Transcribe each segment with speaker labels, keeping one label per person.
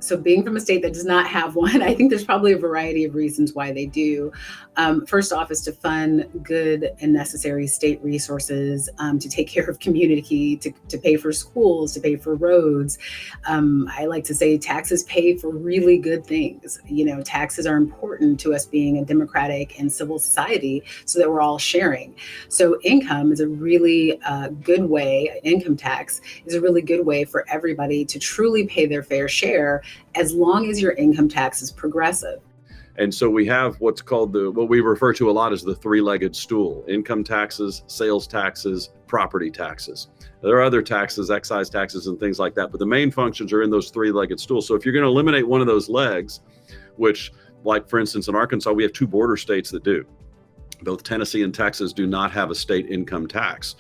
Speaker 1: So being from a state that does not have one, I think there's probably a variety of reasons why they do. First off is to fund good and necessary state resources, to take care of community, to pay for schools, to pay for roads. I like to say taxes pay for really good things. Taxes are important to us being a democratic and civil society so that we're all sharing. So income is a really good way, income tax is a really good way for everybody to truly pay their fair share as long as your income tax is progressive.
Speaker 2: And so we have what's called what we refer to a lot as the three-legged stool: income taxes, sales taxes, property taxes. There are other taxes, excise taxes and things like that, but the main functions are in those three-legged stools. So if you're going to eliminate one of those legs, which, like for instance in Arkansas, we have two border states that do. Both Tennessee and Texas do not have a state income tax.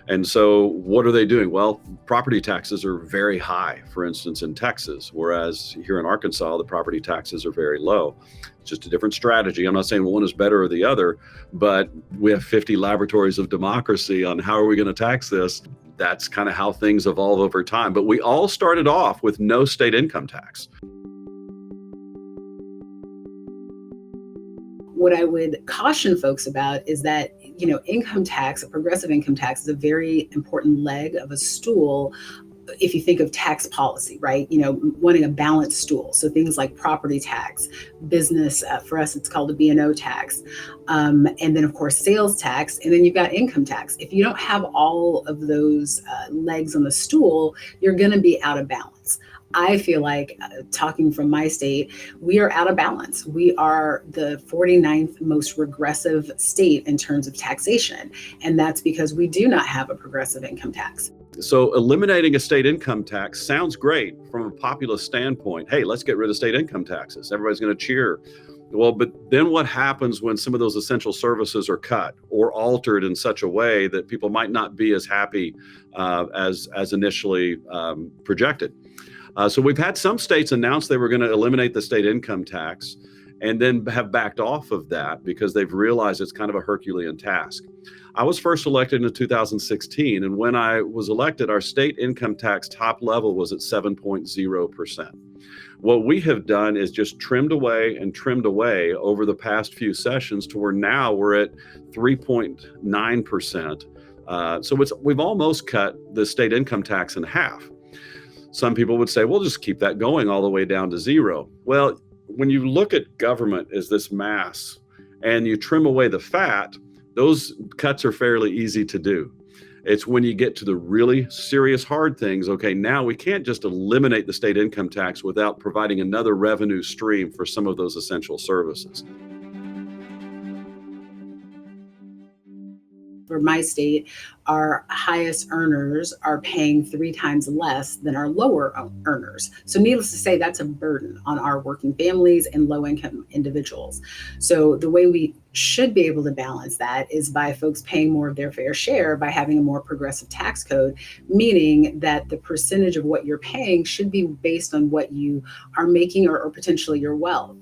Speaker 2: And so what are they doing? Well, property taxes are very high, for instance, in Texas, whereas here in Arkansas, the property taxes are very low. It's just a different strategy. I'm not saying one is better or the other, but we have 50 laboratories of democracy on how are we going to tax this. That's kind of how things evolve over time. But we all started off with no state income tax.
Speaker 1: What I would caution folks about is that, income tax, a progressive income tax, is a very important leg of a stool. If you think of tax policy, right? Wanting a balanced stool. So things like property tax, business, for us, it's called a B&O tax. And then of course, sales tax, and then you've got income tax. If you don't have all of those legs on the stool, you're going to be out of balance. I feel like, talking from my state, we are out of balance. We are the 49th most regressive state in terms of taxation. And that's because we do not have a progressive income tax.
Speaker 2: So eliminating a state income tax sounds great from a populist standpoint. Hey, let's get rid of state income taxes. Everybody's going to cheer. Well, but then what happens when some of those essential services are cut or altered in such a way that people might not be as happy as initially projected? So we've had some states announce they were going to eliminate the state income tax and then have backed off of that because they've realized it's kind of a Herculean task. I was first elected in 2016, and when I was elected, our state income tax top level was at 7.0%. What we have done is just trimmed away over the past few sessions to where now we're at 3.9%. So we've almost cut the state income tax in half. Some people would say, well, just keep that going all the way down to zero. Well, when you look at government as this mass and you trim away the fat, those cuts are fairly easy to do. It's when you get to the really serious hard things, okay, now we can't just eliminate the state income tax without providing another revenue stream for some of those essential services.
Speaker 1: For my state, our highest earners are paying 3 times less than our lower earners. So needless to say, that's a burden on our working families and low-income individuals. So the way we should be able to balance that is by folks paying more of their fair share by having a more progressive tax code, meaning that the percentage of what you're paying should be based on what you are making or potentially your wealth.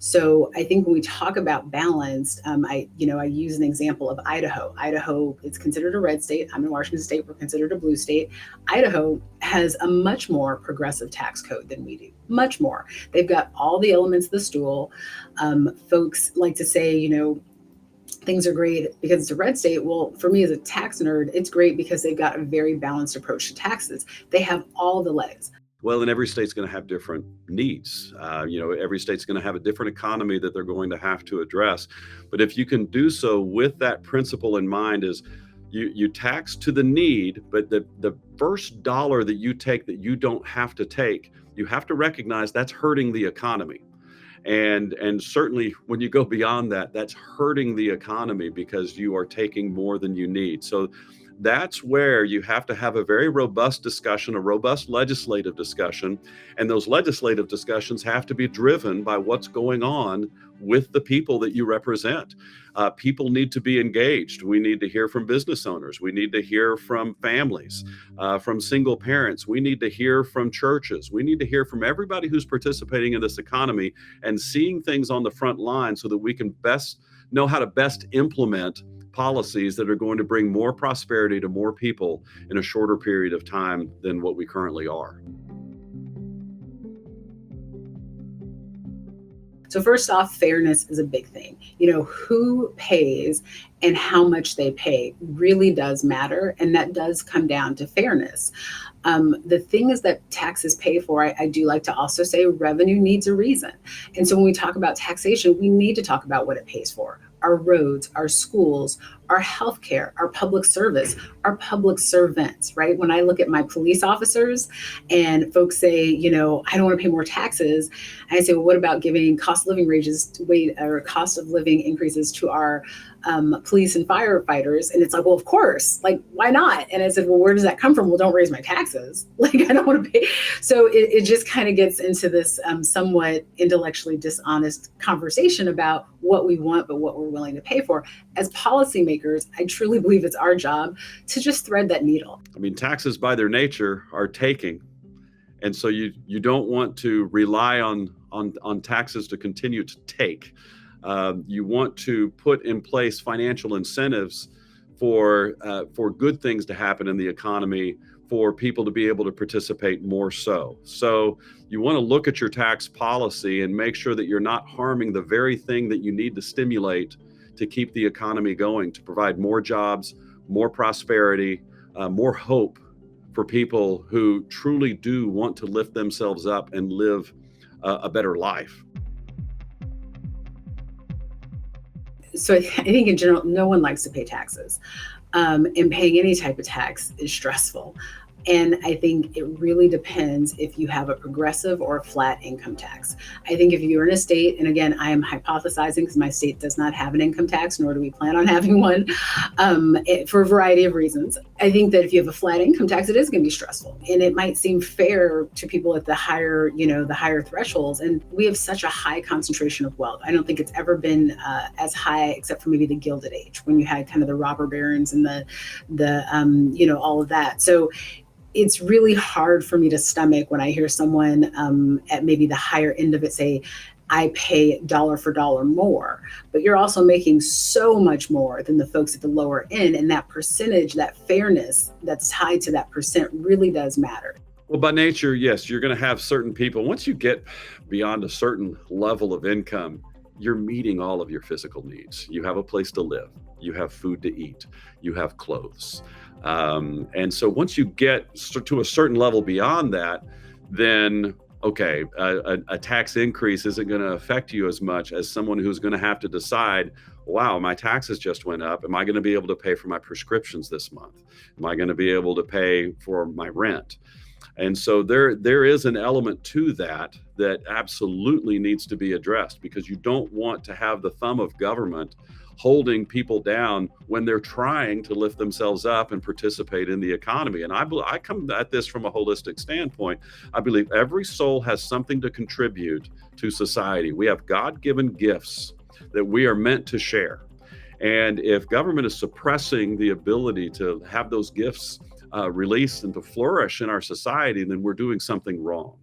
Speaker 1: So I think when we talk about balanced, I use an example of Idaho. Idaho is considered a red state. I'm in Washington State. We're considered a blue state. Idaho has a much more progressive tax code than we do, much more. They've got all the elements of the stool. Folks like to say, things are great because it's a red state. Well, for me as a tax nerd, it's great because they've got a very balanced approach to taxes. They have all the legs.
Speaker 2: Well, and every state's going to have different needs. Every state's going to have a different economy that they're going to have to address. But if you can do so with that principle in mind, is you tax to the need, but the first dollar that you take that you don't have to take, you have to recognize that's hurting the economy. And certainly when you go beyond that, that's hurting the economy because you are taking more than you need. So that's where you have to have a very robust discussion, a robust legislative discussion. And those legislative discussions have to be driven by what's going on with the people that you represent. People need to be engaged. We need to hear from business owners. We need to hear from families, from single parents. We need to hear from churches. We need to hear from everybody who's participating in this economy and seeing things on the front line so that we can best know how to best implement policies that are going to bring more prosperity to more people in a shorter period of time than what we currently are.
Speaker 1: So first off, fairness is a big thing. Who pays and how much they pay really does matter, and that does come down to fairness. The thing is that taxes pay for, I do like to also say revenue needs a reason. And so when we talk about taxation, we need to talk about what it pays for. Our roads, our schools, our healthcare, our public service, our public servants, right? When I look at my police officers and folks say, I don't want to pay more taxes, I say, well, what about giving cost of living or cost of living increases to our police and firefighters? And it's like, well, of course, like, why not? And I said, well, where does that come from? Well, don't raise my taxes. Like, I don't want to pay. So it just kind of gets into this somewhat intellectually dishonest conversation about what we want, but what we're willing to pay for. As policymakers, I truly believe it's our job to just thread that needle.
Speaker 2: I mean, taxes by their nature are taking. And so you don't want to rely on taxes to continue to take. You want to put in place financial incentives for good things to happen in the economy, for people to be able to participate more so. So you want to look at your tax policy and make sure that you're not harming the very thing that you need to stimulate to keep the economy going, to provide more jobs, more prosperity, more hope for people who truly do want to lift themselves up and live a better life.
Speaker 1: So I think in general, no one likes to pay taxes. And paying any type of tax is stressful. And I think it really depends if you have a progressive or a flat income tax. I think if you're in a state, and again, I am hypothesizing because my state does not have an income tax, nor do we plan on having one, for a variety of reasons. I think that if you have a flat income tax, it is going to be stressful. And it might seem fair to people at the higher thresholds. And we have such a high concentration of wealth. I don't think it's ever been as high, except for maybe the Gilded Age, when you had kind of the robber barons and the all of that. So it's really hard for me to stomach when I hear someone at maybe the higher end of it say, I pay dollar for dollar more, but you're also making so much more than the folks at the lower end. And that percentage, that fairness that's tied to that percent really does matter.
Speaker 2: Well, by nature, yes, you're going to have certain people. Once you get beyond a certain level of income, you're meeting all of your physical needs. You have a place to live. You have food to eat. You have clothes. And so once you get to a certain level beyond that, then, okay, a tax increase isn't going to affect you as much as someone who's going to have to decide, wow, my taxes just went up. Am I going to be able to pay for my prescriptions this month? Am I going to be able to pay for my rent? And so there is an element to that absolutely needs to be addressed, because you don't want to have the thumb of government holding people down when they're trying to lift themselves up and participate in the economy. And I come at this from a holistic standpoint. I believe every soul has something to contribute to society. We have God-given gifts that we are meant to share. And if government is suppressing the ability to have those gifts released and to flourish in our society, then we're doing something wrong.